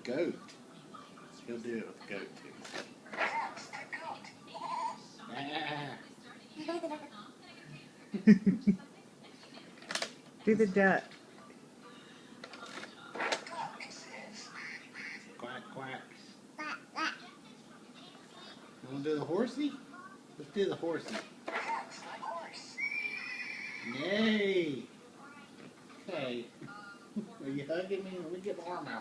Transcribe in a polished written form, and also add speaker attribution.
Speaker 1: goat. He'll do it with the goat too.
Speaker 2: Do the duck.
Speaker 1: Quack, quack. You want to do the horsey? Let's do the horsey. Yay! Okay. Are you hugging me? Let me get my arm out.